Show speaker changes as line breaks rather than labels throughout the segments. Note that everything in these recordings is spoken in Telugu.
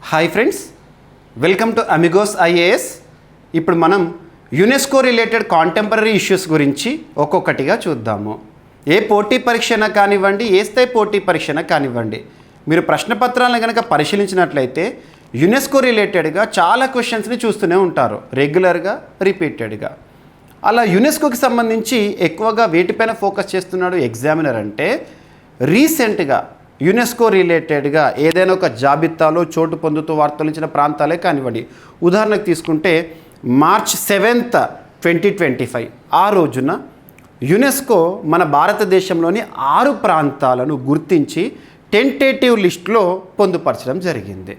Hi friends, welcome to Amigos IAS. ఇప్పుడు మనం యునెస్కో రిలేటెడ్ కాంటెంపరీ ఇష్యూస్ గురించి ఒక్కొక్కటిగా చూద్దాము. ఏ పోటీ పరీక్షన కానివ్వండి, ఏ స్థాయి పోటీ పరీక్షన కానివ్వండి, మీరు ప్రశ్నపత్రాలను కనుక పరిశీలించినట్లయితే యునెస్కో రిలేటెడ్గా చాలా క్వశ్చన్స్ని చూస్తూనే ఉంటారు, రెగ్యులర్గా, రిపీటెడ్గా. అలా యునెస్కోకి సంబంధించి ఎక్కువగా వేటిపైన ఫోకస్ చేస్తున్నాడు ఎగ్జామినర్ అంటే, రీసెంట్గా యునెస్కో రిలేటెడ్గా ఏదైనా ఒక జాబితాలో చోటు పొందుతూ వార్తలు ఇచ్చిన ప్రాంతాలే కానివ్వండి. ఉదాహరణకు తీసుకుంటే మార్చ్ 7th, 2025 ఆ రోజున యునెస్కో మన భారతదేశంలోని 6 ప్రాంతాలను గుర్తించి టెంటేటివ్ లిస్టులో పొందుపరచడం జరిగింది.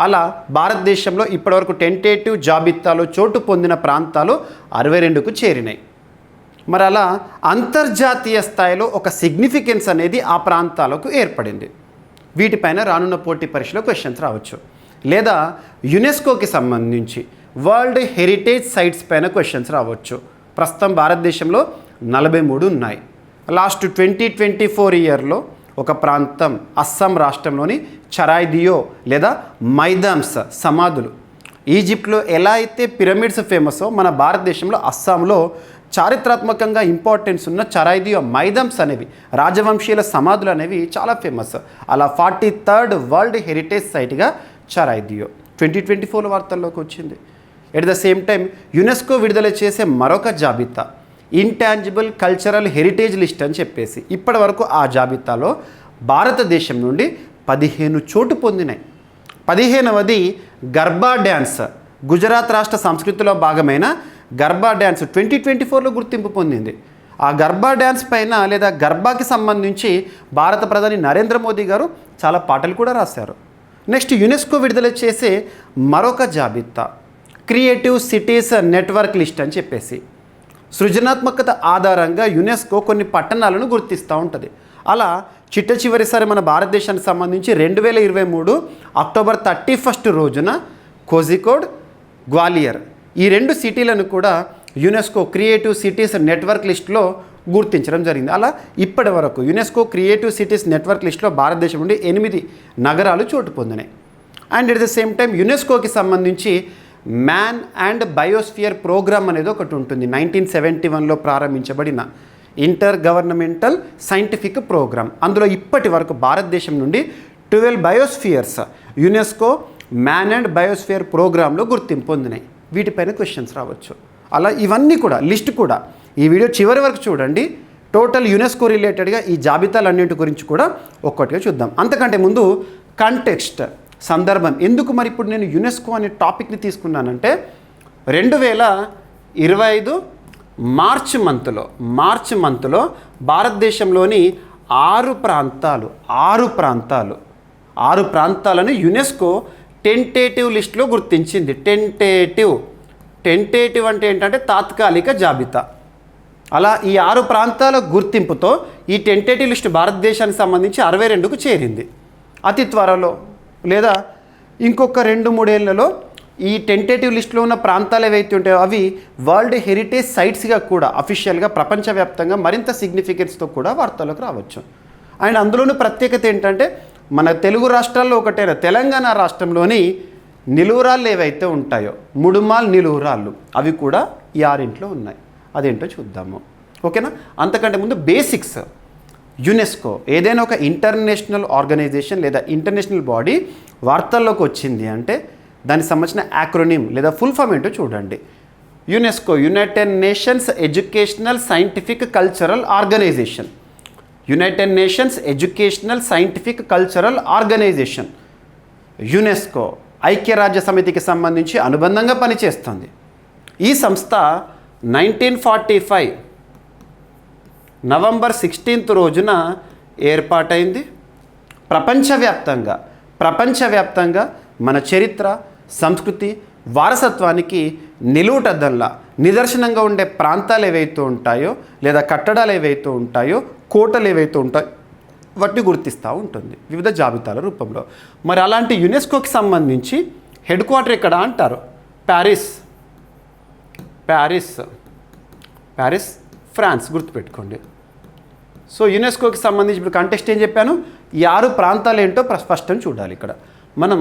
అలా భారతదేశంలో ఇప్పటివరకు టెంటేటివ్ జాబితాలో చోటు పొందిన ప్రాంతాలు 62కు చేరినాయి. మరి అలా అంతర్జాతీయ స్థాయిలో ఒక సిగ్నిఫికెన్స్ అనేది ఆ ప్రాంతాలకు ఏర్పడింది. వీటిపైన రానున్న పోటీ పరీక్షలో క్వశ్చన్స్ రావచ్చు, లేదా యునెస్కోకి సంబంధించి వరల్డ్ హెరిటేజ్ సైట్స్ పైన క్వశ్చన్స్ రావచ్చు. ప్రస్తుతం భారతదేశంలో 43 ఉన్నాయి. లాస్ట్ 2024 ఇయర్లో ఒక ప్రాంతం అస్సాం రాష్ట్రంలోని చరాయిదియో లేదా మైదామ్స్ సమాధులు. ఈజిప్ట్లో ఎలా అయితే పిరమిడ్స్ ఫేమసో మన భారతదేశంలో అస్సాంలో చారిత్రాత్మకంగా ఇంపార్టెన్స్ ఉన్న చరాయిదియో మైదామ్స్ అనేవి, రాజవంశీయుల సమాధులు అనేవి చాలా ఫేమస్. అలా 43rd వరల్డ్ హెరిటేజ్ సైట్గా చరాయిదియో 2024 వార్తల్లోకి వచ్చింది. At the same time UNESCO విడుదల చేసే మరొక జాబితా ఇంటాంజిబుల్ కల్చరల్ హెరిటేజ్ లిస్ట్ అని చెప్పేసి ఇప్పటి వరకు ఆ జాబితాలో భారతదేశం నుండి 15 చోటు పొందినాయి. 15వది గర్బా డ్యాన్స్. గుజరాత్ రాష్ట్ర సంస్కృతిలో భాగమైన గర్బా డ్యాన్స్ 2024లో గుర్తింపు పొందింది. ఆ గర్బా డ్యాన్స్ పైన లేదా గర్బాకి సంబంధించి భారత ప్రధాని నరేంద్ర మోదీ గారు చాలా పాటలు కూడా రాశారు. నెక్స్ట్ యునెస్కో విడుదల చేసే మరొక జాబితా క్రియేటివ్ సిటీస్ నెట్వర్క్ లిస్ట్ అని చెప్పేసి సృజనాత్మకత ఆధారంగా యునెస్కో కొన్ని పట్టణాలను గుర్తిస్తూ ఉంటుంది. అలా చిట్ట చివరిసారి మన భారతదేశానికి సంబంధించి 2023 అక్టోబర్ 31 రోజున కోజికోడ్, గ్వాలియర్ ఈ 2 సిటీలను కూడా యునెస్కో క్రియేటివ్ సిటీస్ నెట్వర్క్ లిస్టులో గుర్తించడం జరిగింది. అలా ఇప్పటి వరకు యునెస్కో క్రియేటివ్ సిటీస్ నెట్వర్క్ లిస్టులో భారతదేశం నుండి 8 నగరాలు చోటు పొందినాయి. And at the same time యునెస్కోకి సంబంధించి మ్యాన్ అండ్ బయోస్ఫియర్ ప్రోగ్రామ్ అనేది ఒకటి ఉంటుంది. 1971లో ప్రారంభించబడిన ఇంటర్ గవర్నమెంటల్ సైంటిఫిక్ ప్రోగ్రామ్. అందులో ఇప్పటి వరకు భారతదేశం నుండి 12 బయోస్ఫియర్స్ యునెస్కో మ్యాన్ అండ్ బయోస్ఫియర్ ప్రోగ్రాంలో గుర్తింపు పొందినాయి. వీటిపైన క్వశ్చన్స్ రావచ్చు. అలా ఇవన్నీ కూడా లిస్ట్ కూడా ఈ వీడియో చివరి వరకు చూడండి. టోటల్ యునెస్కో రిలేటెడ్గా ఈ జాబితాలన్నింటి గురించి కూడా ఒక్కటిగా చూద్దాం. అంతకంటే ముందు కంటెక్స్ట్, సందర్భం. ఎందుకు మరి ఇప్పుడు నేను యునెస్కో అనే టాపిక్ని తీసుకున్నానంటే 2025 మార్చ్ మంత్లో భారతదేశంలోని 6 ప్రాంతాలను యునెస్కో టెంటేటివ్ లిస్టులో గుర్తించింది. టెంటేటివ్ అంటే ఏంటంటే తాత్కాలిక జాబితా. అలా ఈ 6 ప్రాంతాల గుర్తింపుతో ఈ టెంటేటివ్ లిస్టు భారతదేశానికి సంబంధించి 62కు చేరింది. అతి త్వరలో లేదా ఇంకొక 2-3 ఏళ్లలో ఈ టెంటేటివ్ లిస్టులో ఉన్న ప్రాంతాలు ఏవైతే ఉంటాయో అవి వరల్డ్ హెరిటేజ్ సైట్స్గా కూడా అఫీషియల్గా ప్రపంచవ్యాప్తంగా మరింత సిగ్నిఫికెన్స్తో కూడా వార్తలకు రావచ్చు. అండ్ అందులోనూ ప్రత్యేకత ఏంటంటే మన తెలుగు రాష్ట్రాల్లో ఒకటైన తెలంగాణ రాష్ట్రంలోని నిలువురాళ్ళు ఏవైతే ఉంటాయో ముడుమాల్ నిలువురాళ్ళు అవి కూడా ఈ 6 ఉన్నాయి. అదేంటో చూద్దాము, ఓకేనా? అంతకంటే ముందు బేసిక్స్. యునెస్కో ఏదైనా ఒక ఇంటర్నేషనల్ ఆర్గనైజేషన్ లేదా ఇంటర్నేషనల్ బాడీ వార్తల్లోకి వచ్చింది అంటే దానికి సంబంధించిన యాక్రోనిమ్ లేదా ఫుల్ ఫామ్ ఏంటో చూడండి. UNESCO United Nations Educational Scientific Cultural Organisation. United Nations Educational Scientific Cultural Organisation. UNESCO ఐక్యరాజ్య సమితికి సంబంధించి అనుబంధంగా పనిచేస్తుంది. ఈ సంస్థ 1945 నవంబర్ 16 రోజున ఏర్పాటైంది. ప్రపంచవ్యాప్తంగా మన చరిత్ర, సంస్కృతి, వారసత్వానికి నిలువుటద్దల్లా నిదర్శనంగా ఉండే ప్రాంతాలు ఏవైతే ఉంటాయో లేదా కట్టడాలు ఏవైతే ఉంటాయో, కోటలు ఏవైతే ఉంటాయో వాటిని గుర్తిస్తూ ఉంటుంది వివిధ జాబితాల రూపంలో. మరి అలాంటి యునెస్కోకి సంబంధించి హెడ్ క్వార్టర్ ఎక్కడ అంటారు? ప్యారిస్ ఫ్రాన్స్, గుర్తుపెట్టుకోండి. సో యునెస్కోకి సంబంధించి ఇప్పుడు కంటెక్స్ట్ ఏం చెప్పాను, ఈ 6 ప్రాంతాలు ఏంటో స్పష్టం చూడాలి. ఇక్కడ మనం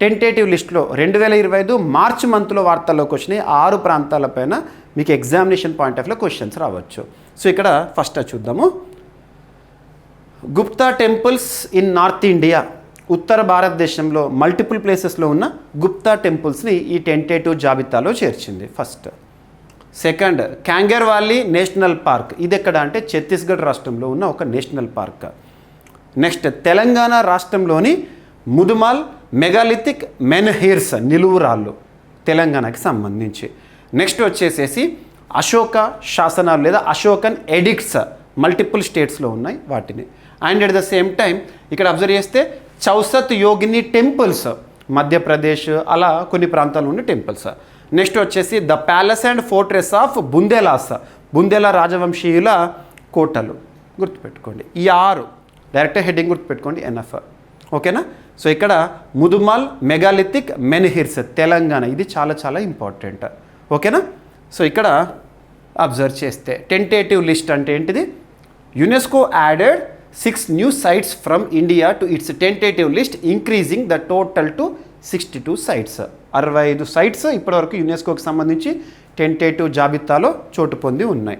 టెంటేటివ్ లిస్ట్లో 2025 మార్చ్ మంత్లో వార్తల్లోకి వచ్చినాయి 6 ప్రాంతాలపైన మీకు ఎగ్జామినేషన్ పాయింట్ ఆఫ్ వ్యూలో క్వశ్చన్స్ రావచ్చు. సో ఇక్కడ ఫస్ట్ చూద్దాము. Gupta temples in north India, ఉత్తర భారతదేశంలో మల్టిపుల్ ప్లేసెస్లో ఉన్న గుప్తా టెంపుల్స్ని ఈ టెంటేటివ్ జాబితాలో చేర్చింది first. Second, Kanger valley national park, ఇది ఎక్కడ అంటే ఛత్తీస్గఢ్ రాష్ట్రంలో ఉన్న ఒక నేషనల్ పార్క్. నెక్స్ట్, తెలంగాణ రాష్ట్రంలోని ముదుమాల్ మెగాలిథిక్ మెన్హిర్స్, నిలువురాళ్ళు, తెలంగాణకి సంబంధించి. నెక్స్ట్ వచ్చేసేసి అశోక శాసనాలు లేదా అశోకన్ ఎడిక్ట్స్ మల్టిపుల్ స్టేట్స్లో ఉన్నాయి వాటిని. And at the same time ఇక్కడ అబ్జర్వ్ చేస్తే చౌసత్ యోగిని టెంపుల్స్ మధ్యప్రదేశ్, అలా కొన్ని ప్రాంతాల్లో ఉన్న టెంపుల్స్. నెక్స్ట్ వచ్చేసి the palace and fortress of Bundelas, Bundela రాజవంశీయుల కోటలు, గుర్తుపెట్టుకోండి. ఈ 6 డైరెక్ట్ హెడ్డింగ్ గుర్తుపెట్టుకోండి, ఎన్ఎఫ్. ఓకేనా? సో ఇక్కడ ముదుమాల్ మెగాలిథిక్ మెన్హిర్స్ తెలంగాణ, ఇది చాలా చాలా ఇంపార్టెంట్. ఓకేనా? సో ఇక్కడ అబ్జర్వ్ చేస్తే టెంటేటివ్ లిస్ట్ అంటే ఏంటిది? UNESCO added 6 new sites from India to its tentative list, increasing the total to 62 sites. 65 sites ఇప్పటివరకు యునెస్కోకి సంబంధించి టెంటేటివ్ జాబితాలో చోటు పొంది ఉన్నాయి.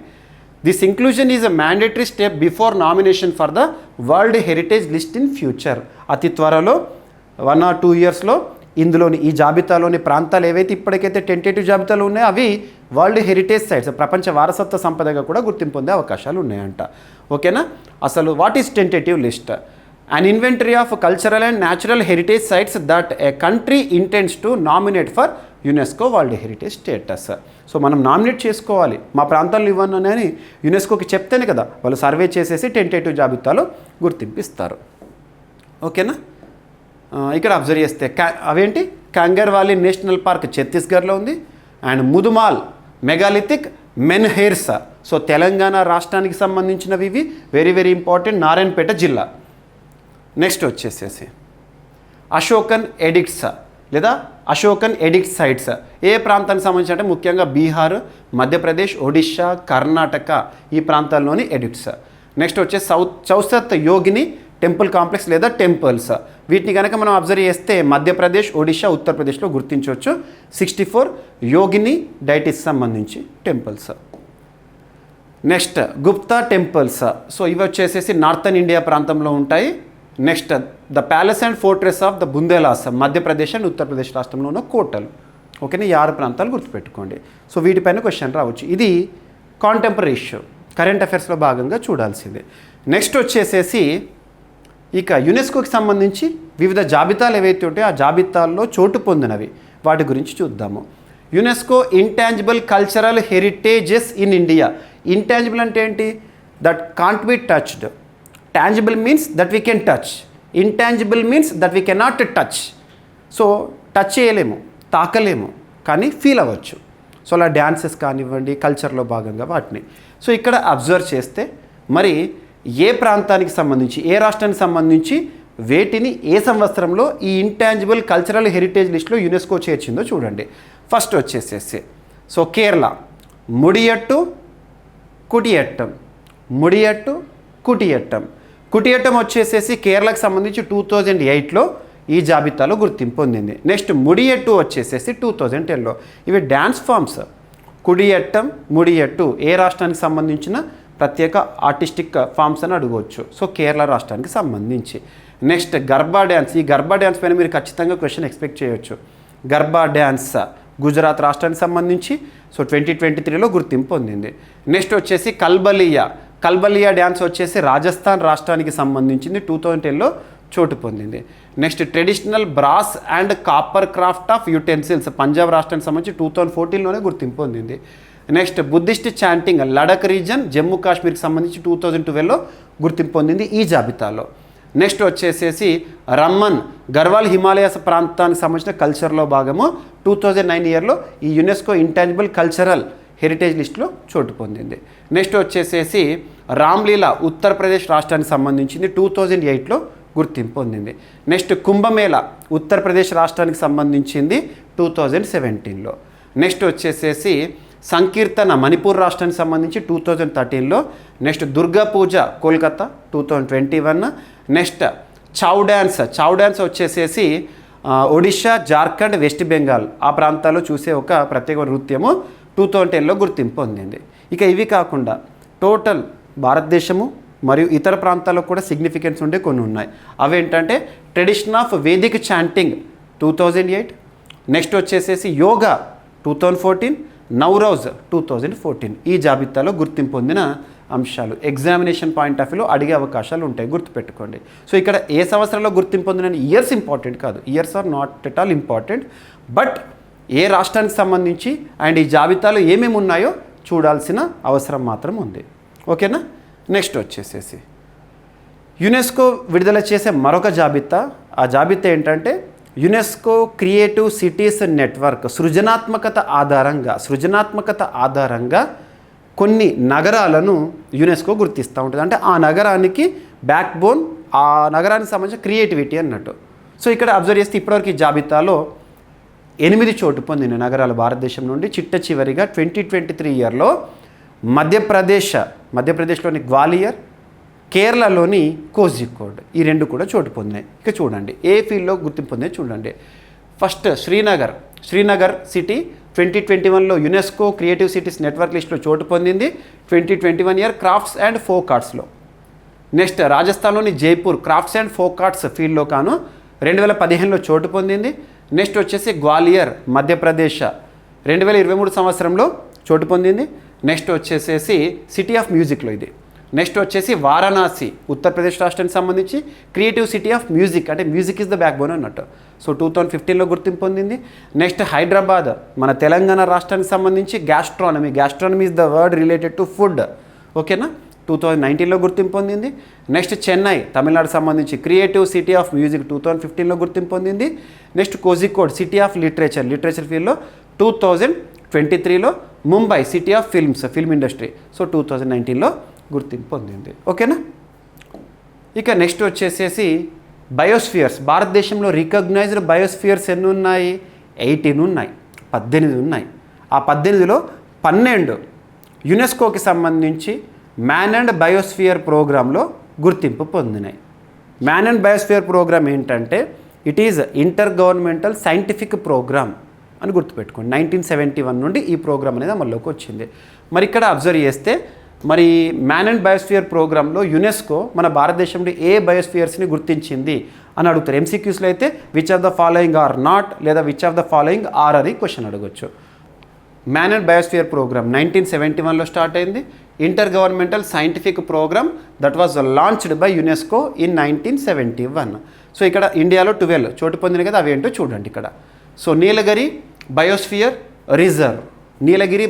This inclusion is a mandatory step before nomination for the world heritage list in future. అతి త్వరలో 1 or 2 yearsలో ఇందులోని ఈ జాబితాలోని ప్రాంతాలు ఏవైతే ఇప్పటికైతే టెంటేటివ్ జాబితాలో ఉన్నాయో అవి వరల్డ్ హెరిటేజ్ సైట్స్, ప్రపంచ వారసత్వ సంపదగా కూడా గుర్తింపు పొందే అవకాశాలు ఉన్నాయంట. ఓకేనా? అసలు what is tentative list? An inventory of cultural and natural heritage sites that a country intends to nominate for UNESCO world heritage status. So మనం నామినేట్ చేసుకోవాలి, మా ప్రాంతాల్లో ఇవ్వను అని యునెస్కోకి చెప్తేనే కదా వాళ్ళు సర్వే చేసేసి టెంటేటివ్ జాబితాలో గుర్తింపిస్తారు. ఓకేనా? ఇక్కడ అబ్జర్వ్ చేస్తే అవేంటి? క్యాంగర్ వ్యాలీ నేషనల్ పార్క్ ఛత్తీస్గఢ్లో ఉంది. అండ్ ముదుమాల్ మెగాలిథిక్ మెన్హిర్స్, సో తెలంగాణ రాష్ట్రానికి సంబంధించినవి ఇవి, వెరీ వెరీ ఇంపార్టెంట్, నారాయణపేట జిల్లా. నెక్స్ట్ వచ్చేసేసి అశోకన్ ఎడిక్ట్స్ లేదా అశోకన్ ఎడిక్ట్ సైట్స్ ఏ ప్రాంతానికి సంబంధించి అంటే ముఖ్యంగా బీహార్, మధ్యప్రదేశ్, ఒడిషా, కర్ణాటక ఈ ప్రాంతాల్లోని ఎడిక్ట్స్. నెక్స్ట్ వచ్చే చౌసత్ యోగిని టెంపుల్ కాంప్లెక్స్ లేదా టెంపుల్స్, వీటిని కనుక మనం అబ్జర్వ్ చేస్తే మధ్యప్రదేశ్, ఒడిషా, ఉత్తరప్రదేశ్లో గుర్తించవచ్చు. 64 యోగిని డైటిస్ సంబంధించి temples. Next Gupta temples, so ఇవి వచ్చేసేసి నార్థన్ ఇండియా ప్రాంతంలో ఉంటాయి. Next the palace and fortress of the Bundelas, Madhya Pradesh and Uttar Pradesh రాష్ట్రంలో ఉన్న కోటలు. ఓకేనా? ఈ 6 ప్రాంతాలు గుర్తుపెట్టుకోండి. సో వీటిపైన క్వశ్చన్ రావచ్చు. ఇది కాంటెంపరీ ఇష్యూ, కరెంట్ అఫైర్స్లో భాగంగా చూడాల్సిందే. నెక్స్ట్ వచ్చేసేసి ఇక యునెస్కోకి సంబంధించి వివిధ జాబితాలు ఏవైతే ఉంటాయో ఆ జాబితాల్లో చోటు పొందినవి వాటి గురించి చూద్దాము. UNESCO intangible cultural heritages in India. Intangible అంటే ఏంటి? That can't be touched. Tangible means that we can touch. Intangible means that we cannot touch. So touch చేయలేము, తాకలేము, కానీ ఫీల్ అవ్వచ్చు. సో అలా డ్యాన్సెస్ కానివ్వండి, కల్చర్లో భాగంగా వాటిని. సో ఇక్కడ అబ్జర్వ్ చేస్తే మరి ఏ ప్రాంతానికి సంబంధించి, ఏ రాష్ట్రానికి సంబంధించి వేటిని ఏ సంవత్సరంలో ఈ ఇంటాంజిబుల్ కల్చరల్ హెరిటేజ్ లిస్ట్లో యునెస్కో చేర్చిందో చూడండి. ఫస్ట్ వచ్చేసేసి సో కేరళ ముడియట్టు కుటియట్టం, ముడియట్టు కుటియట్టం. కుటియట్టం వచ్చేసేసి కేరళకు సంబంధించి 2008లో ఈ జాబితాలో గుర్తింపు పొందింది. నెక్స్ట్ ముడియట్టు వచ్చేసేసి 2010లో. ఇవి డ్యాన్స్ ఫామ్స్. కుడియట్టం, ముడియట్టు ఏ రాష్ట్రానికి సంబంధించిన ప్రత్యేక ఆర్టిస్టిక్ ఫామ్స్ అని అడగవచ్చు. సో కేరళ రాష్ట్రానికి సంబంధించి. Next garba dance. ఈ గర్బా డ్యాన్స్ పైన మీరు ఖచ్చితంగా క్వశ్చన్ ఎక్స్పెక్ట్ చేయవచ్చు. గర్బా డ్యాన్స్ గుజరాత్ రాష్ట్రానికి సంబంధించి సో 2023లో గుర్తింపు పొందింది. నెక్స్ట్ వచ్చేసి కల్బలియా. కల్బలియా డ్యాన్స్ వచ్చేసి రాజస్థాన్ రాష్ట్రానికి సంబంధించింది, 2010లో చోటు పొందింది. Next traditional brass and copper craft of utensils Punjab రాష్ట్రానికి సంబంధించి 2014లోనే గుర్తింపు పొందింది. Next Buddhist chanting Ladakh region Jammu కాశ్మీర్కి సంబంధించి 2012లో గుర్తింపు పొందింది ఈ జాబితాలో. నెక్స్ట్ వచ్చేసేసి రమ్మన్ గర్వాల్ హిమాలయస్ ప్రాంతానికి సంబంధించిన కల్చర్లో భాగము 2009 ఇయర్లో ఈ యునెస్కో ఇంటాంజిబుల్ కల్చరల్ హెరిటేజ్ లిస్ట్లో చోటు పొందింది. నెక్స్ట్ వచ్చేసేసి రామ్లీలా ఉత్తరప్రదేశ్ రాష్ట్రానికి సంబంధించింది 2008లో గుర్తింపు పొందింది. నెక్స్ట్ కుంభమేళా ఉత్తరప్రదేశ్ రాష్ట్రానికి సంబంధించింది 2017లో. నెక్స్ట్ వచ్చేసేసి సంకీర్తన మణిపూర్ రాష్ట్రానికి సంబంధించి 2013లో. నెక్స్ట్ దుర్గా పూజ కోల్కతా 2021. నెక్స్ట్ చౌ డ్యాన్స్ వచ్చేసేసి ఒడిషా, జార్ఖండ్, వెస్ట్ బెంగాల్ ఆ ప్రాంతాల్లో చూసే ఒక ప్రత్యేక నృత్యము 2010లో గుర్తింపు పొందింది. ఇక ఇవి కాకుండా టోటల్ భారతదేశము మరియు ఇతర ప్రాంతాల్లో కూడా సిగ్నిఫికెన్స్ ఉండే కొన్ని ఉన్నాయి. అవేంటంటే tradition of Vedic chanting 2008, next వచ్చేసేసి యోగా 2014, నౌరోజ్ 2014 ఈ జాబితాలో గుర్తింపు పొందిన అంశాలు. ఎగ్జామినేషన్ పాయింట్ ఆఫ్ వ్యూలో అడిగే అవకాశాలు ఉంటాయి, గుర్తుపెట్టుకోండి. సో ఇక్కడ ఏ సంవత్సరంలో గుర్తింపు పొందిన ఇయర్స్ ఇంపార్టెంట్ కాదు, years are not at all important, but ఏ రాష్ట్రానికి సంబంధించి అండ్ ఈ జాబితాలో ఏమేమి ఉన్నాయో చూడాల్సిన అవసరం మాత్రం ఉంది. ఓకేనా. నెక్స్ట్ వచ్చేసేసి యునెస్కో విడుదల చేసే మరొక జాబితా. ఆ జాబితా ఏంటంటే యునెస్కో క్రియేటివ్ సిటీస్ నెట్వర్క్. సృజనాత్మకత ఆధారంగా కొన్ని నగరాలను యునెస్కో గుర్తిస్తూ ఉంటుంది. అంటే ఆ నగరానికి బ్యాక్ బోన్, ఆ నగరానికి సంబంధించిన క్రియేటివిటీ అన్నట్టు. సో ఇక్కడ అబ్జర్వ్ చేస్తే ఇప్పటివరకు ఈ జాబితాలో 8 చోటు పొందిన నగరాలు భారతదేశం నుండి. చిట్ట చివరిగా 2023 ఇయర్లో మధ్యప్రదేశ్లోని గ్వాలియర్, కేరళలోని కోజికోడ్ ఈ 2 కూడా చోటు పొందినాయి. ఇక చూడండి ఏ ఫీల్డ్లో గుర్తింపు పొందినాయి చూడండి. ఫస్ట్ శ్రీనగర్ సిటీ 2021లో యునెస్కో క్రియేటివ్ సిటీస్ నెట్వర్క్ లిస్ట్లో చోటు పొందింది. 2021 ఇయర్ క్రాఫ్ట్స్ అండ్ ఫోక్ ఆర్ట్స్లో. నెక్స్ట్ రాజస్థాన్లోని Jaipur crafts and folk arts ఫీల్డ్లో కాను 2015లో చోటు పొందింది. నెక్స్ట్ వచ్చేసి గ్వాలియర్ మధ్యప్రదేశ్ 2023 సంవత్సరంలో చోటు పొందింది. నెక్స్ట్ వచ్చేసేసి సిటీ ఆఫ్ మ్యూజిక్లో ఇది. నెక్స్ట్ వచ్చేసి వారణాసి ఉత్తరప్రదేశ్ రాష్ట్రానికి సంబంధించి క్రియేటివ్ సిటీ ఆఫ్ మ్యూజిక్, అంటే music is the backbone అన్నట్టు. సో 2015లో గుర్తింపు పొందింది. నెక్స్ట్ హైదరాబాద్ మన తెలంగాణ రాష్ట్రానికి సంబంధించి gastronomy is the word related to food. ఓకేనా. 2019లో గుర్తింపు పొందింది. నెక్స్ట్ చెన్నై తమిళనాడు సంబంధించి క్రియేటివ్ సిటీ ఆఫ్ మ్యూజిక్ 2015లో గుర్తింపు పొందింది. Next Kozhikode city of literature ఫీల్డ్లో 2023లో. Mumbai city of film industry so 2019లో గుర్తింపు పొందింది. ఓకేనా. ఇక నెక్స్ట్ వచ్చేసేసి బయోస్ఫియర్స్. భారతదేశంలో రికగ్నైజ్డ్ బయోస్ఫియర్స్ ఎన్ని ఉన్నాయి? 18 ఉన్నాయి, 18 ఉన్నాయి. ఆ 18లో 12 యునెస్కోకి సంబంధించి మ్యాన్ అండ్ బయోస్ఫియర్ ప్రోగ్రాంలో గుర్తింపు పొందినాయి. మ్యాన్ అండ్ బయోస్ఫియర్ ప్రోగ్రామ్ ఏంటంటే it is intergovernmental scientific programme అని గుర్తుపెట్టుకోండి. 1971 నుండి ఈ ప్రోగ్రామ్ అనేది అమల్లోకి వచ్చింది. మరి ఇక్కడ అబ్జర్వ్ చేస్తే మరి మ్యాన్ అండ్ బయోస్ఫియర్ ప్రోగ్రాంలో యునెస్కో మన భారతదేశంలో ఏ బయోస్ఫియర్స్ని గుర్తించింది అని అడుగుతారు. ఎంసీక్యూస్లో అయితే which of the following are not లేదా which of the following are అని క్వశ్చన్ అడగొచ్చు. మ్యాన్ అండ్ బయోస్ఫియర్ ప్రోగ్రామ్ 1971లో స్టార్ట్ అయింది. Intergovernmental scientific programme that was launched by UNESCO in 1971. So ఇక్కడ ఇండియాలో 12 చోటు పొందినాయి కదా, అవేంటో చూడండి ఇక్కడ. So Nilgiri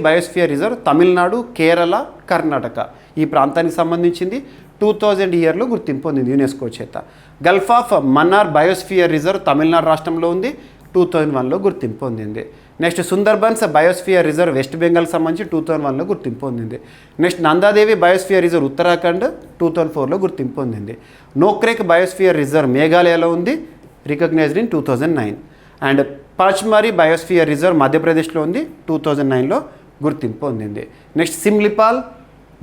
biosphere reserve Tamil Nadu, Kerala, Karnataka ఈ ప్రాంతానికి సంబంధించింది. 2000 ఇయర్లో గుర్తింపు పొందింది యునెస్కో చేత. Gulf of Mannar biosphere reserve Tamil Nadu రాష్ట్రంలో ఉంది, 2001లో గుర్తింపు పొందింది. Next Sundarbans biosphere reserve West Bengal సంబంధించి 2001లో గుర్తింపు పొందింది. Next Nanda Devi biosphere reserve Uttarakhand 2004లో గుర్తింపు పొందింది. నోక్రేక్ బయోస్ఫియర్ రిజర్వ్ మేఘాలయలో ఉంది, recognised in 2009. And Pachmarhi biosphere reserve మధ్యప్రదేశ్లో ఉంది, 2009లో గుర్తింపు పొందింది. నెక్స్ట్ సిమ్లిపాల్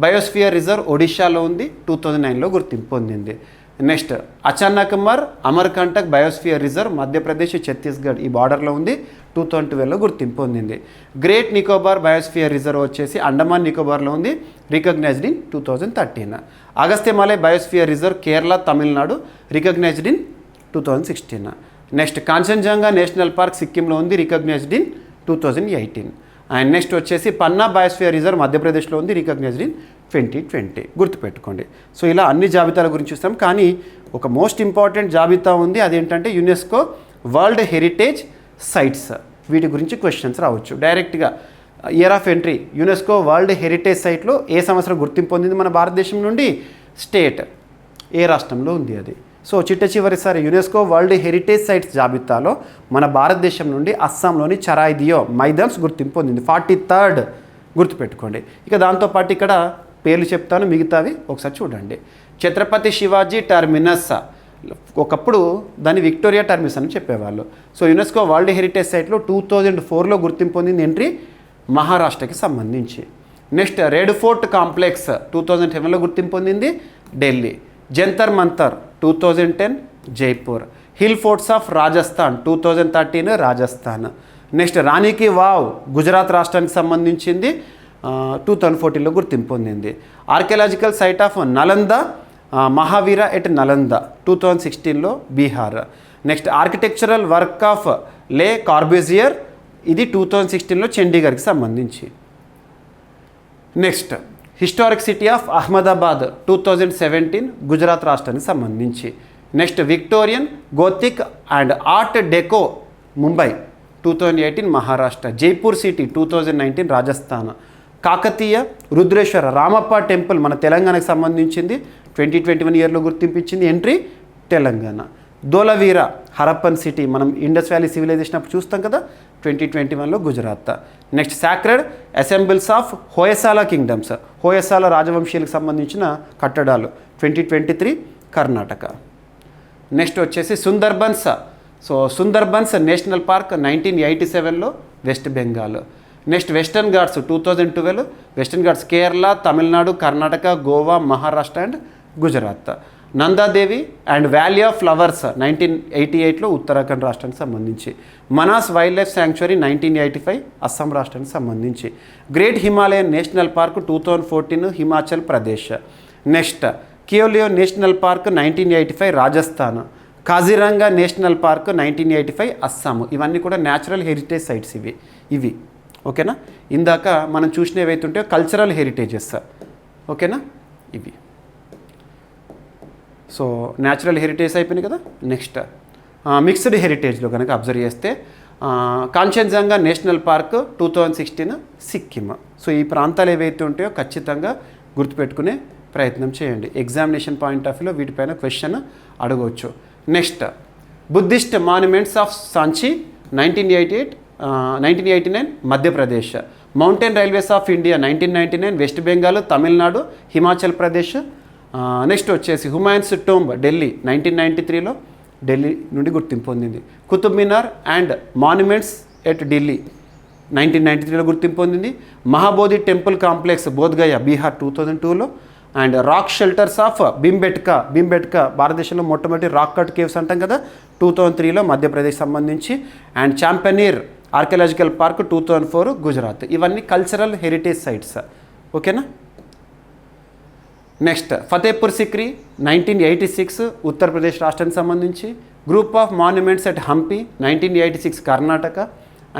బయోస్ఫియర్ రిజర్వ్ ఒడిషాలో ఉంది, 2009లో గుర్తింపు పొందింది. Next Achanakmar Amarkantak biosphere reserve Madhya Pradesh, Chhattisgarh ఈ బార్డర్లో ఉంది, 2012లో గుర్తింపు పొందింది. గ్రేట్ నికోబార్ బయోస్ఫియర్ రిజర్వ్ వచ్చేసి అండమాన్ నికోబార్లో ఉంది, recognised in 2013. Agasthyamalai biosphere reserve Kerala, Tamil Nadu recognised in 2016. Next Kanchenjunga national park సిక్కింలో ఉంది, రికగ్నైజ్డ్ ఇన్ 2018. అండ్ నెక్స్ట్ వచ్చేసి పన్నా బయోస్ఫియర్ రిజర్వ్ మధ్యప్రదేశ్లో ఉంది, రికగ్నైజ్డ్ ఇన్ 2020. గుర్తుపెట్టుకోండి. సో ఇలా అన్ని జాబితాల గురించి చూస్తాం, కానీ ఒక మోస్ట్ ఇంపార్టెంట్ జాబితా ఉంది, అదేంటంటే యునెస్కో వరల్డ్ హెరిటేజ్ సైట్స్. వీటి గురించి క్వశ్చన్స్ రావచ్చు డైరెక్ట్గా. Year of entry UNESCO world heritage సైట్లో ఏ సంవత్సరం గుర్తింపు పొందింది మన భారతదేశం నుండి, స్టేట్ ఏ రాష్ట్రంలో ఉంది అది. సో చివరిసారి యునెస్కో వరల్డ్ హెరిటేజ్ సైట్స్ జాబితాలో మన భారతదేశం నుండి అస్సాంలోని చరాయిదియో మైదాన్స్ గుర్తింపు పొందింది, 43rd. గుర్తుపెట్టుకోండి. ఇక దాంతోపాటు ఇక్కడ పేర్లు చెప్తాను, మిగతావి ఒకసారి చూడండి. ఛత్రపతి శివాజీ టర్మినస్, ఒకప్పుడు దాన్ని విక్టోరియా టర్మినస్ అని చెప్పేవాళ్ళు. సో యునెస్కో వరల్డ్ హెరిటేజ్ సైట్లో 2004లో గుర్తింపు పొందింది ఎంట్రీ మహారాష్ట్రకి సంబంధించి. నెక్స్ట్ రెడ్ ఫోర్ట్ కాంప్లెక్స్ 2007లో గుర్తింపు పొందింది Delhi. Jantar Mantar 2010 Jaipur. Hill forts of Rajasthan 2013 Rajasthan. Next Rani ki Vav Gujarat రాష్ట్రానికి సంబంధించింది 2014లో గుర్తింపు పొందింది. Archaeological site of Nalanda Mahavira at Nalanda 2016లో Bihar. Next architectural work of Le Corbusier ఇది 2016లో చండీగఢ్కి సంబంధించి. Next historic city of Ahmedabad 2017 Gujarat రాష్ట్రానికి సంబంధించి. Next Victorian Gothic and art deco Mumbai 2018 Maharashtra. Jaipur city 2019 Rajasthan. Kakatiya Rudreshwara Ramappa temple మన తెలంగాణకు సంబంధించింది 2021 ఇయర్లో గుర్తింపించింది, ఎంట్రీ తెలంగాణ. ధోలవీర హరప్పన్ సిటీ మనం ఇండస్ వ్యాలీ సివిలైజేషన్ అప్పుడు చూస్తాం కదా 2021లో Gujarat. Next sacred ensembles of Hoysala kingdoms Hoysala రాజవంశీయులకు సంబంధించిన కట్టడాలు 2023 కర్ణాటక. నెక్స్ట్ వచ్చేసి Sundarbans. So Sundarbans national park 1987లో West Bengal. Next Western Ghats 2012 Western Ghats Kerala, Tamil Nadu, Karnataka, Goa, Maharashtra and Gujarat. Nanda Devi and valley of flowers 1988లో ఉత్తరాఖండ్ రాష్ట్రానికి సంబంధించి. Manas wildlife sanctuary 1985 Assam రాష్ట్రానికి సంబంధించి. Great Himalayan national park 2014 Himachal Pradesh. Next Keoladeo national park 1985 Rajasthan. Kaziranga national park 1985 Assam. ఇవన్నీ కూడా న్యాచురల్ హెరిటేజ్ సైట్స్ ఇవి ఓకేనా. ఇందాక మనం చూసిన ఏవైతే ఉంటాయో కల్చరల్ హెరిటేజెస్ ఓకేనా ఇవి. సో న్యాచురల్ హెరిటేజ్ అయిపోయినాయి కదా. నెక్స్ట్ మిక్స్డ్ హెరిటేజ్లో కనుక అబ్జర్వ్ చేస్తే Kanchenjunga national park 2016 Sikkim. So ఈ ప్రాంతాలు ఏవైతే ఉంటాయో ఖచ్చితంగా గుర్తుపెట్టుకునే ప్రయత్నం చేయండి. ఎగ్జామినేషన్ పాయింట్ ఆఫ్ వ్యూలో వీటిపైన క్వశ్చన్ అడగవచ్చు. Next Buddhist monuments of Sanchi 1989 Madhya Pradesh. Mountain railways of India 1999 West Bengal, Tamil Nadu, Himachal Pradesh. Next వచ్చేసి హుమాయూన్స్ టోంబ్ ఢిల్లీ 1993లో ఢిల్లీ నుండి గుర్తింపు పొందింది. Qutub Minar and monuments at Delhi 1993లో గుర్తింపు పొందింది. మహాబోధి టెంపుల్ కాంప్లెక్స్ బోధ్గయ బీహార్ 2002లో. And rock shelters of Bhimbetka భారతదేశంలో మొట్టమొదటి రాక్ కట్ కేవ్స్ అంటాం కదా 2003లో మధ్యప్రదేశ్ సంబంధించి. And Champaner archaeological park 2004 Gujarat. ఇవన్నీ కల్చరల్ హెరిటేజ్ సైట్స్ ఓకేనా. నెక్స్ట్ ఫతేపూర్ సిక్రీ 1986 ఉత్తరప్రదేశ్ రాష్ట్రానికి సంబంధించి. Group of monuments at Hampi 1986 Karnataka.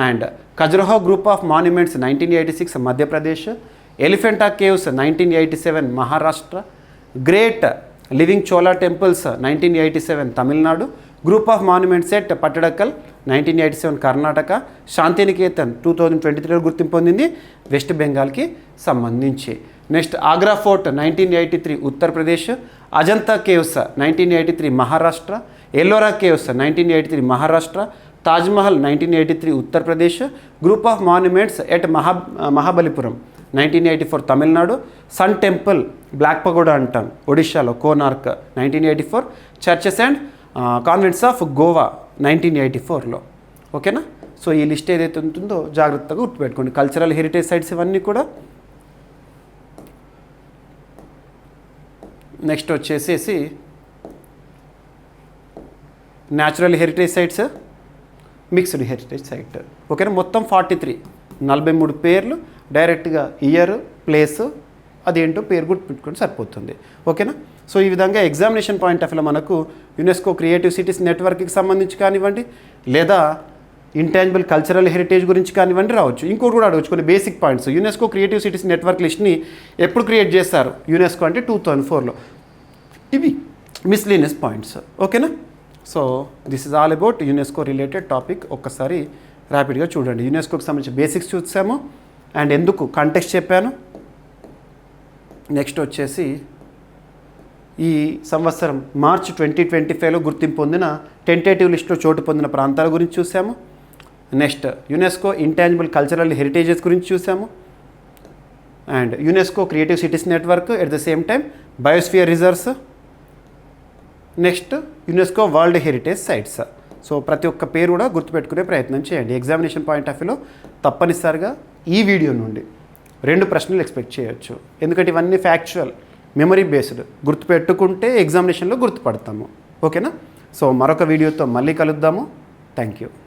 And Khajuraho group of monuments 1986 Madhya Pradesh. Elephanta caves 1987 Maharashtra. Great living Chola temples 1987 Tamil Nadu. Group of monuments at Pattadakal 1987 Karnataka. Shantiniketan 2023లో గుర్తింపు పొందింది వెస్ట్ బెంగాల్కి సంబంధించి. Next Agra fort 1983 Uttar Pradesh. Ajanta caves 1983 Maharashtra. Ellora caves 1983 Maharashtra. Taj Mahal 1983 Uttar Pradesh. Group of monuments at Mahabalipuram 1984 Tamil Nadu. Sun temple black pagoda అంటాం ఒడిశాలో Konark 1984. Churches and convents of Goa 1984లో ఓకేనా. సో ఈ లిస్ట్ ఏదైతే ఉంటుందో జాగ్రత్తగా గుర్తుపెట్టుకోండి. కల్చరల్ హెరిటేజ్ సైట్స్ ఇవన్నీ కూడా. నెక్స్ట్ వచ్చేసేసి natural heritage sites, mixed heritage site ఓకేనా. మొత్తం 43 పేర్లు. డైరెక్ట్గా ఇయర్, ప్లేస్, అదేంటో పేరు గుర్తుపెట్టుకుంటే సరిపోతుంది ఓకేనా. సో ఈ విధంగా ఎగ్జామినేషన్ పాయింట్ ఆఫ్ వ్యూలో మనకు యునెస్కో క్రియేటివ్ సిటీస్ నెట్వర్క్కి సంబంధించి కానివ్వండి, లేదా ఇంటాంజిబుల్ కల్చరల్ హెరిటేజ్ గురించి కానివ్వండి రావచ్చు. ఇంకోటి కూడా అడగచ్చు కొన్ని basic points. UNESCO creative cities network లిస్ట్ని ఎప్పుడు క్రియేట్ చేస్తారు యునెస్కో అంటే 2004లో. ఇవి మిస్లీనియస్ పాయింట్స్ ఓకేనా. So this is all about UNESCO related topic. ఒక్కసారి ర్యాపిడ్గా చూడండి. యునెస్కోకి సంబంధించి బేసిక్స్ చూసాము అండ్ ఎందుకు కాంటెక్స్ట్ చెప్పాను. నెక్స్ట్ వచ్చేసి ఈ సంవత్సరం మార్చ్ 2025లో గుర్తింపు పొందిన టెంటేటివ్ లిస్ట్లో చోటు పొందిన ప్రాంతాల గురించి చూసాము. Next UNESCO intangible cultural heritages గురించి చూసాము. And UNESCO creative cities network, at the same time biosphere reserves. Next UNESCO world heritage sites. So ప్రతి ఒక్క పేరు కూడా గుర్తుపెట్టుకునే ప్రయత్నం చేయండి. ఎగ్జామినేషన్ పాయింట్ ఆఫ్ వ్యూలో తప్పనిసరిగా ఈ వీడియో నుండి 2 ప్రశ్నలు ఎక్స్పెక్ట్ చేయొచ్చు. ఎందుకంటే ఇవన్నీ ఫ్యాక్చువల్, మెమరీ బేస్డ్. గుర్తుపెట్టుకుంటే ఎగ్జామినేషన్లో గుర్తుపడతాము ఓకేనా. సో మరొక వీడియోతో మళ్ళీ కలుద్దాము. Thank you.